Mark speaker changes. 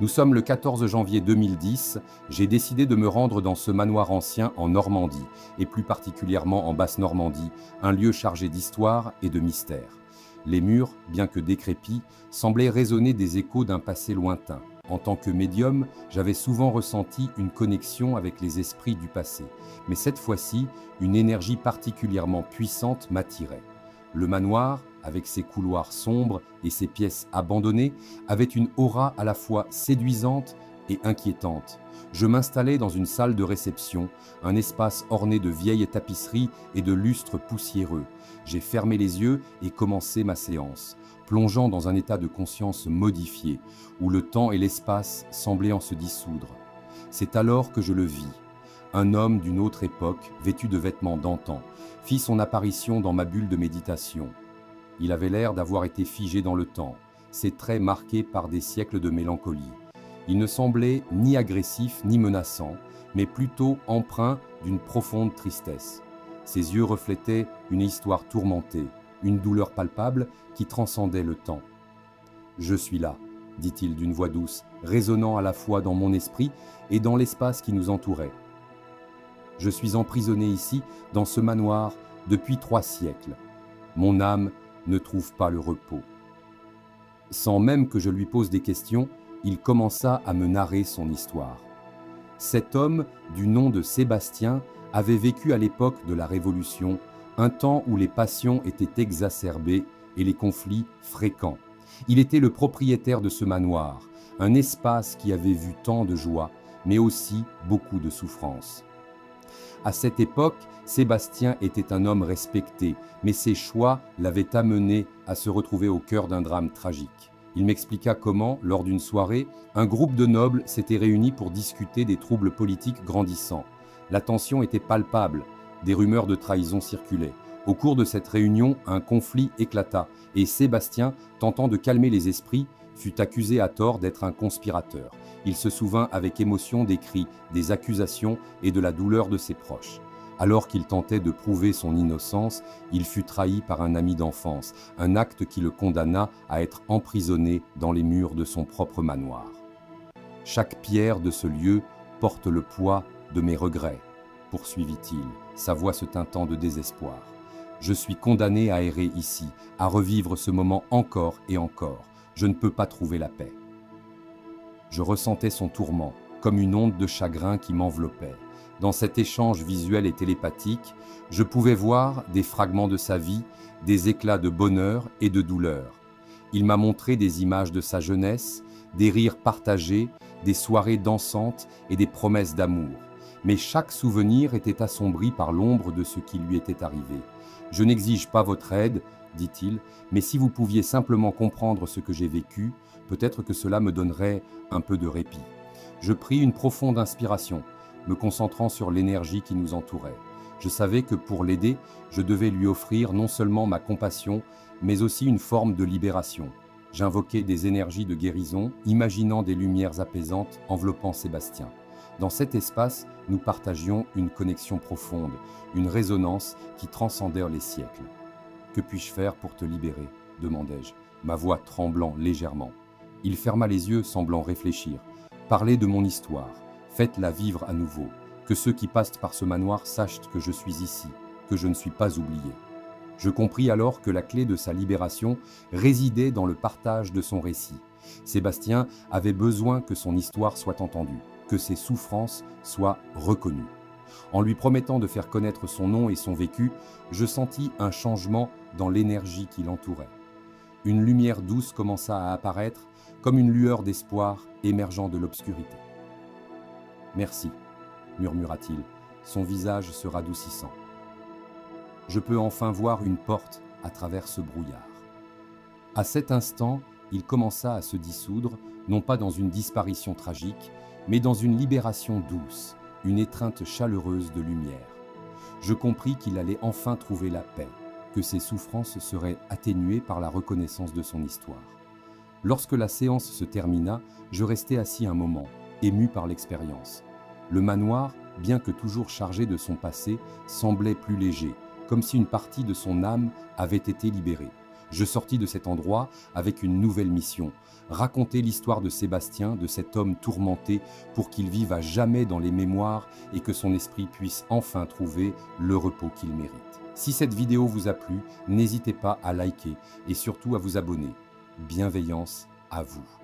Speaker 1: Nous sommes le 14 janvier 2010, j'ai décidé de me rendre dans ce manoir ancien en Normandie, et plus particulièrement en Basse-Normandie, un lieu chargé d'histoire et de mystère. Les murs, bien que décrépits, semblaient résonner des échos d'un passé lointain. En tant que médium, j'avais souvent ressenti une connexion avec les esprits du passé, mais cette fois-ci, une énergie particulièrement puissante m'attirait. Le manoir, avec ses couloirs sombres et ses pièces abandonnées, avait une aura à la fois séduisante et inquiétante. Je m'installai dans une salle de réception, un espace orné de vieilles tapisseries et de lustres poussiéreux. J'ai fermé les yeux et commencé ma séance, plongeant dans un état de conscience modifié, où le temps et l'espace semblaient en se dissoudre. C'est alors que je le vis. Un homme d'une autre époque, vêtu de vêtements d'antan, fit son apparition dans ma bulle de méditation. Il avait l'air d'avoir été figé dans le temps, ses traits marqués par des siècles de mélancolie. Il ne semblait ni agressif ni menaçant, mais plutôt empreint d'une profonde tristesse. Ses yeux reflétaient une histoire tourmentée, une douleur palpable qui transcendait le temps. « Je suis là », dit-il d'une voix douce, résonnant à la fois dans mon esprit et dans l'espace qui nous entourait. « Je suis emprisonné ici, dans ce manoir, depuis 3 siècles. Mon âme ne trouve pas le repos. » Sans même que je lui pose des questions, il commença à me narrer son histoire. Cet homme, du nom de Sébastien, avait vécu à l'époque de la Révolution, un temps où les passions étaient exacerbées et les conflits fréquents. Il était le propriétaire de ce manoir, un espace qui avait vu tant de joie, mais aussi beaucoup de souffrance. À cette époque, Sébastien était un homme respecté, mais ses choix l'avaient amené à se retrouver au cœur d'un drame tragique. Il m'expliqua comment, lors d'une soirée, un groupe de nobles s'était réuni pour discuter des troubles politiques grandissants. La tension était palpable, des rumeurs de trahison circulaient. Au cours de cette réunion, un conflit éclata, et Sébastien, tentant de calmer les esprits, fut accusé à tort d'être un conspirateur. Il se souvint avec émotion des cris, des accusations et de la douleur de ses proches. Alors qu'il tentait de prouver son innocence, il fut trahi par un ami d'enfance, un acte qui le condamna à être emprisonné dans les murs de son propre manoir. Chaque pierre de ce lieu porte le poids de mes regrets, poursuivit-il, sa voix se teintant de désespoir. Je suis condamné à errer ici, à revivre ce moment encore et encore. Je ne peux pas trouver la paix. Je ressentais son tourment, comme une onde de chagrin qui m'enveloppait. Dans cet échange visuel et télépathique, je pouvais voir des fragments de sa vie, des éclats de bonheur et de douleur. Il m'a montré des images de sa jeunesse, des rires partagés, des soirées dansantes et des promesses d'amour. Mais chaque souvenir était assombri par l'ombre de ce qui lui était arrivé. « Je n'exige pas votre aide, dit-il, mais si vous pouviez simplement comprendre ce que j'ai vécu, peut-être que cela me donnerait un peu de répit. » Je pris une profonde inspiration, me concentrant sur l'énergie qui nous entourait. Je savais que pour l'aider, je devais lui offrir non seulement ma compassion, mais aussi une forme de libération. J'invoquais des énergies de guérison, imaginant des lumières apaisantes enveloppant Sébastien. Dans cet espace, nous partagions une connexion profonde, une résonance qui transcendait les siècles. « Que puis-je faire pour te libérer ?» demandai-je, ma voix tremblant légèrement. Il ferma les yeux, semblant réfléchir. « Parlez de mon histoire. Faites-la vivre à nouveau. Que ceux qui passent par ce manoir sachent que je suis ici, que je ne suis pas oublié. » Je compris alors que la clé de sa libération résidait dans le partage de son récit. Sébastien avait besoin que son histoire soit entendue, que ses souffrances soient reconnues. En lui promettant de faire connaître son nom et son vécu, je sentis un changement dans l'énergie qui l'entourait. Une lumière douce commença à apparaître, comme une lueur d'espoir émergeant de l'obscurité. « Merci », murmura-t-il, son visage se radoucissant. « Je peux enfin voir une porte à travers ce brouillard. » À cet instant, il commença à se dissoudre, non pas dans une disparition tragique, mais dans une libération douce, une étreinte chaleureuse de lumière. Je compris qu'il allait enfin trouver la paix, que ses souffrances seraient atténuées par la reconnaissance de son histoire. Lorsque la séance se termina, je restai assis un moment, ému par l'expérience. Le manoir, bien que toujours chargé de son passé, semblait plus léger, comme si une partie de son âme avait été libérée. Je sortis de cet endroit avec une nouvelle mission, raconter l'histoire de Sébastien, de cet homme tourmenté, pour qu'il vive à jamais dans les mémoires et que son esprit puisse enfin trouver le repos qu'il mérite. Si cette vidéo vous a plu, n'hésitez pas à liker et surtout à vous abonner. Bienveillance à vous.